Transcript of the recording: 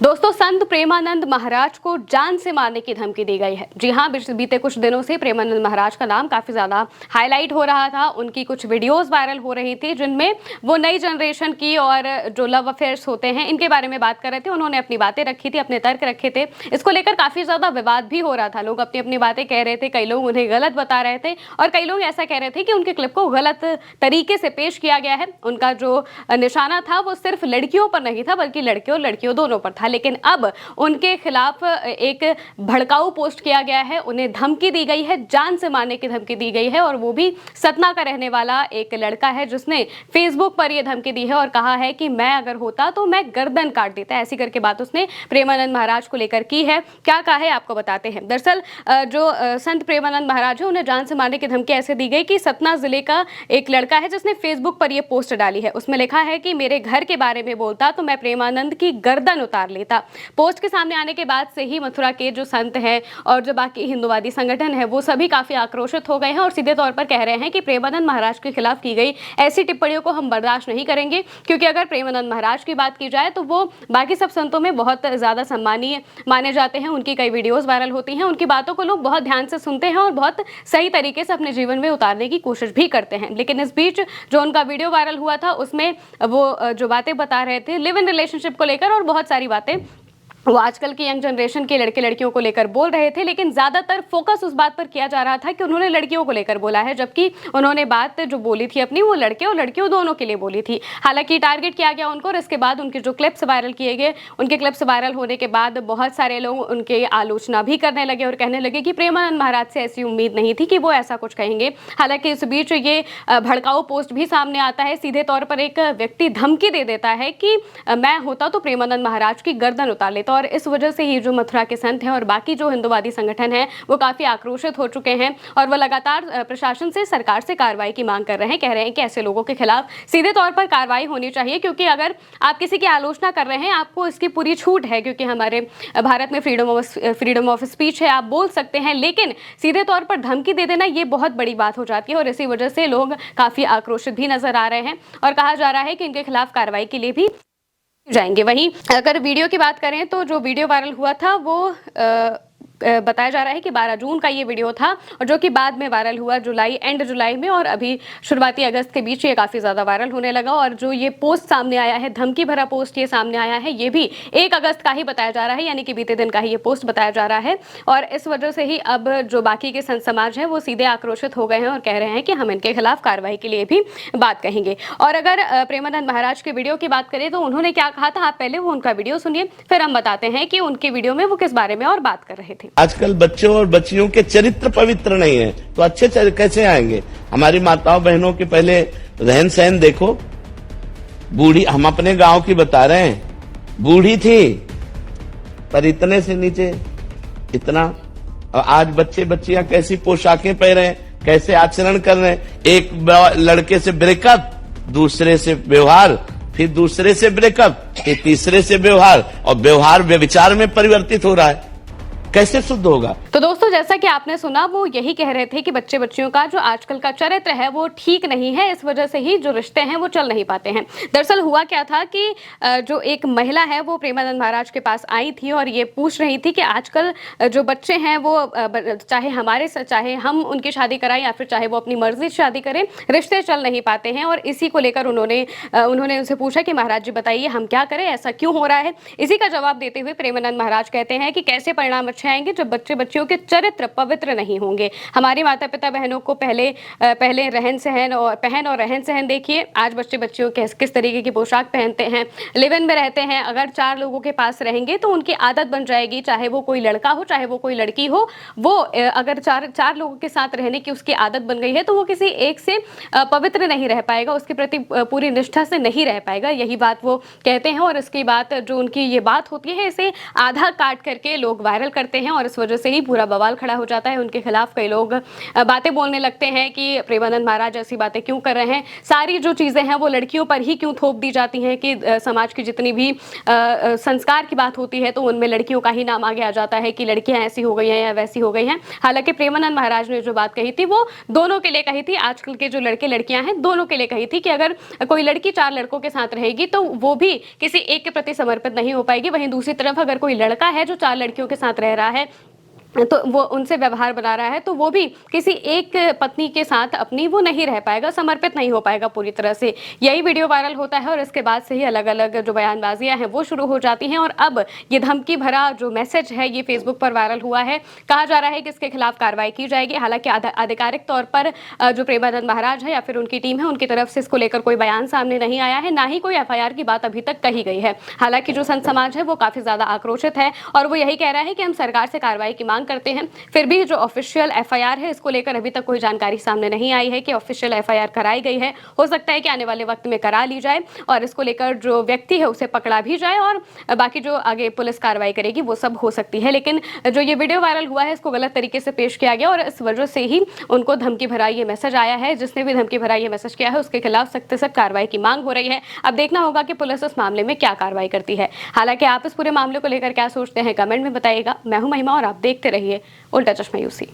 दोस्तों, संत प्रेमानंद महाराज को जान से मारने की धमकी दी गई है। जी हां, बीते कुछ दिनों से प्रेमानंद महाराज का नाम काफी ज्यादा हाईलाइट हो रहा था। उनकी कुछ वीडियोस वायरल हो रही थी जिनमें वो नई जनरेशन की और जो लव अफेयर्स होते हैं इनके बारे में बात कर रहे थे। उन्होंने अपनी बातें रखी थी, अपने तर्क रखे थे। इसको लेकर काफी ज्यादा विवाद भी हो रहा था। लोग अपनी अपनी बातें कह रहे थे, कई लोग उन्हें गलत बता रहे थे और कई लोग ऐसा कह रहे थे कि उनके क्लिप को गलत तरीके से पेश किया गया है। उनका जो निशाना था वो सिर्फ लड़कियों पर नहीं था बल्कि लड़के और लड़कियों दोनों पर था। लेकिन अब उनके खिलाफ एक भड़काऊ पोस्ट किया गया है, उन्हें धमकी दी गई है, जान से मारने की धमकी दी गई है और वो भी सतना का रहने वाला एक लड़का है जिसने फेसबुक पर यह धमकी दी है और कहा है कि मैं अगर होता तो मैं गर्दन काट देता। ऐसी करके बात उसने प्रेमानंद महाराज को लेकर की है। क्या कहा है आपको बताते हैं। दरअसल जो संत प्रेमानंद महाराज है उन्हें जान से मारने की धमकी ऐसे दी गई कि सतना जिले का एक लड़का है जिसने फेसबुक पर यह पोस्ट डाली है। उसमें लिखा है कि मेरे घर के बारे में बोलता तो मैं प्रेमानंद की गर्दन उतार लेता। पोस्ट के सामने आने के बाद से ही मथुरा के जो संत हैं और जो बाकी हिंदूवादी संगठन है वो सभी काफी आक्रोशित हो गए हैं और सीधे तौर पर कह रहे हैं कि प्रेमानंद महाराज के खिलाफ की गई ऐसी टिप्पणियों को हम बर्दाश्त नहीं करेंगे, क्योंकि अगर प्रेमानंद महाराज की बात की जाए तो वो बाकी सब संतों में बहुत ज्यादा सम्मानीय माने जाते हैं। उनकी कई वीडियोस वायरल होती हैं, उनकी बातों को लोग बहुत ध्यान से सुनते हैं और बहुत सही तरीके से अपने जीवन में उतारने की कोशिश भी करते हैं। लेकिन इस बीच जो उनका वीडियो वायरल हुआ था उसमें वो जो बातें बता रहे थे लिव इन रिलेशनशिप को लेकर और बहुत सारी बातें वो आजकल की यंग जनरेशन के लड़के लड़कियों को लेकर बोल रहे थे, लेकिन ज्यादातर फोकस उस बात पर किया जा रहा था कि उन्होंने लड़कियों को लेकर बोला है, जबकि उन्होंने बात जो बोली थी अपनी वो लड़के और लड़कियों दोनों के लिए बोली थी। हालांकि टारगेट किया गया उनको और इसके बाद उनके जो क्लिप्स वायरल किए गए, उनके क्लिप्स वायरल होने के बाद बहुत सारे लोग उनके आलोचना भी करने लगे और कहने लगे कि प्रेमानंद महाराज से ऐसी उम्मीद नहीं थी कि वो ऐसा कुछ कहेंगे। हालांकि इस बीच ये भड़काऊ पोस्ट भी सामने आता है। सीधे तौर पर एक व्यक्ति धमकी दे देता है कि मैं होता तो प्रेमानंद महाराज की गर्दन उतार लेता और इस वजह से ही जो मथुरा के संत हैं और बाकी जो हिंदूवादी संगठन हैं वो काफी आक्रोशित हो चुके हैं और वो लगातार प्रशासन से, सरकार से कार्रवाई की मांग कर रहे हैं। कह रहे हैं कि ऐसे लोगों के खिलाफ सीधे तौर पर कार्रवाई होनी चाहिए, क्योंकि अगर आप किसी की आलोचना कर रहे हैं आपको इसकी पूरी छूट है, क्योंकि हमारे भारत में फ्रीडम ऑफ स्पीच है, आप बोल सकते हैं। लेकिन सीधे तौर पर धमकी दे देना ये बहुत बड़ी बात हो जाती है और इसी वजह से लोग काफी आक्रोशित भी नजर आ रहे हैं और कहा जा रहा है कि इनके खिलाफ कार्रवाई के लिए भी जाएंगे। वहीं अगर वीडियो की बात करें तो जो वीडियो वायरल हुआ था वो बताया जा रहा है कि 12 जून का ये वीडियो था और जो कि बाद में वायरल हुआ एंड जुलाई में और अभी शुरुआती अगस्त के बीच ये काफी ज्यादा वायरल होने लगा। और जो ये पोस्ट सामने आया है, धमकी भरा पोस्ट ये सामने आया है, ये भी 1 अगस्त का ही बताया जा रहा है, यानी कि बीते दिन का ही ये पोस्ट बताया जा रहा है। और इस वजह से ही अब जो बाकी के संत समाज है वो सीधे आक्रोशित हो गए हैं और कह रहे हैं कि हम इनके खिलाफ कार्रवाई के लिए भी बात कहेंगे। और अगर प्रेमानंद महाराज के वीडियो की बात करें तो उन्होंने क्या कहा था, आप पहले वो उनका वीडियो सुनिए, फिर हम बताते हैं कि उनके वीडियो में वो किस बारे में और बात कर रहे थे। आजकल बच्चों और बच्चियों के चरित्र पवित्र नहीं है तो अच्छे कैसे आएंगे। हमारी माताओं बहनों के पहले रहन सहन देखो। बूढ़ी, हम अपने गांव की बता रहे हैं, बूढ़ी थी पर इतने से नीचे इतना। और आज बच्चे बच्चियां कैसी पोशाकें पहन रहे हैं, कैसे आचरण कर रहे हैं। एक लड़के से ब्रेकअप, दूसरे से व्यवहार, फिर दूसरे से ब्रेकअप, फिर तीसरे से व्यवहार, और व्यवहार व्यभिचार में परिवर्तित हो रहा है। कैसे शुद्ध होगा। तो दोस्तों, जैसा कि आपने सुना वो यही कह रहे थे कि बच्चे बच्चियों का जो आजकल का चरित्र है वो ठीक नहीं है, इस वजह से ही जो रिश्ते हैं वो चल नहीं पाते हैं। दरअसल हुआ क्या था कि जो एक महिला है वो प्रेमानंद महाराज के पास आई थी और ये पूछ रही थी कि आजकल जो बच्चे हैं वो चाहे हम उनकी शादी कराएं या फिर चाहे वो अपनी मर्जी से शादी करें, रिश्ते चल नहीं पाते हैं। और इसी को लेकर उन्होंने उनसे पूछा कि महाराज जी बताइए हम क्या करें, ऐसा क्यों हो रहा है। इसी का जवाब देते हुए प्रेमानंद महाराज कहते हैं कि कैसे परिणाम आएंगे जब बच्चे बच्चियों के चरित्र पवित्र नहीं होंगे। हमारी माता पिता बहनों को पहले रहन सहन और रहन सहन देखिए। आज बच्चे बच्चियों किस तरीके की पोशाक पहनते हैं, लिव इन में रहते हैं। अगर 4 लोगों के पास रहेंगे तो उनकी आदत बन जाएगी, चाहे वो कोई लड़का हो चाहे वो कोई लड़की हो। वो अगर चार लोगों के साथ रहने की उसकी आदत बन गई है तो वो किसी एक से पवित्र नहीं रह पाएगा, उसके प्रति पूरी निष्ठा से नहीं रह पाएगा। यही बात वो कहते हैं और इसकी बात जो उनकी ये बात होती है इसे आधा काट करके लोग वायरल करते हैं और इस वजह से ही पूरा बवाल खड़ा हो जाता है। उनके खिलाफ कई लोग बातें बोलने लगते हैं कि प्रेमानंद महाराज ऐसी बातें क्यों कर रहे हैं, सारी जो चीज़ें हैं वो लड़कियों पर ही क्यों थोप दी जाती हैं कि समाज की जितनी भी संस्कार की बात होती है तो उनमें लड़कियों का ही नाम आगे आ जाता है कि लड़कियां ऐसी हो गई हैं या वैसी हो गई हैं। हालांकि प्रेमानंद महाराज ने जो बात कही थी वो दोनों के लिए कही थी, आजकल के जो लड़के लड़कियां हैं दोनों के लिए कही थी कि अगर कोई लड़की 4 लड़कों के साथ रहेगी तो वो भी किसी एक के प्रति समर्पित नहीं हो पाएगी। वहीं दूसरी तरफ अगर कोई लड़का है जो 4 लड़कियों के साथ रह रहा है तो वो उनसे व्यवहार बना रहा है तो वो भी किसी एक पत्नी के साथ अपनी वो नहीं रह पाएगा, समर्पित नहीं हो पाएगा पूरी तरह से। यही वीडियो वायरल होता है और इसके बाद से ही अलग अलग जो बयानबाजियां हैं वो शुरू हो जाती हैं और अब ये धमकी भरा जो मैसेज है ये फेसबुक पर वायरल हुआ है। कहा जा रहा है कि इसके खिलाफ कार्रवाई की जाएगी। हालांकि आधिकारिक तौर पर जो प्रेमानंद महाराज है या फिर उनकी टीम है उनकी तरफ से इसको लेकर कोई बयान सामने नहीं आया है, ना ही कोई FIR की बात अभी तक कही गई है। हालांकि जो संत समाज है वो काफी ज्यादा आक्रोशित है और वो यही कह रहा है कि हम सरकार से कार्रवाई की मांग करते हैं। फिर भी जो ऑफिशियल FIR है इसको लेकर अभी तक कोई जानकारी सामने नहीं आई है कि ऑफिशियल FIR कराई गई है। हो सकता है कि आने वाले वक्त में करा ली जाए और इसको लेकर जो व्यक्ति है उसे पकड़ा भी जाए और बाकी जो आगे पुलिस कार्रवाई करेगी वो सब हो सकती है। लेकिन जो ये वीडियो वायरल हुआ है इसको गलत तरीके से पेश किया गया और इस वजह से ही उनको धमकी भरा ये मैसेज आया है। जिसने भी धमकी भरा ये मैसेज किया है उसके खिलाफ सख्त से सख्त कार्रवाई की मांग हो रही है। अब देखना होगा कि पुलिस इस मामले में क्या कार्रवाई करती है। हालांकि आप इस पूरे मामले को लेकर क्या सोचते हैं कमेंट में बताइएगा। मैं हूं महिमा और आप देखते रहिए उल्टा चश्मा यूसी।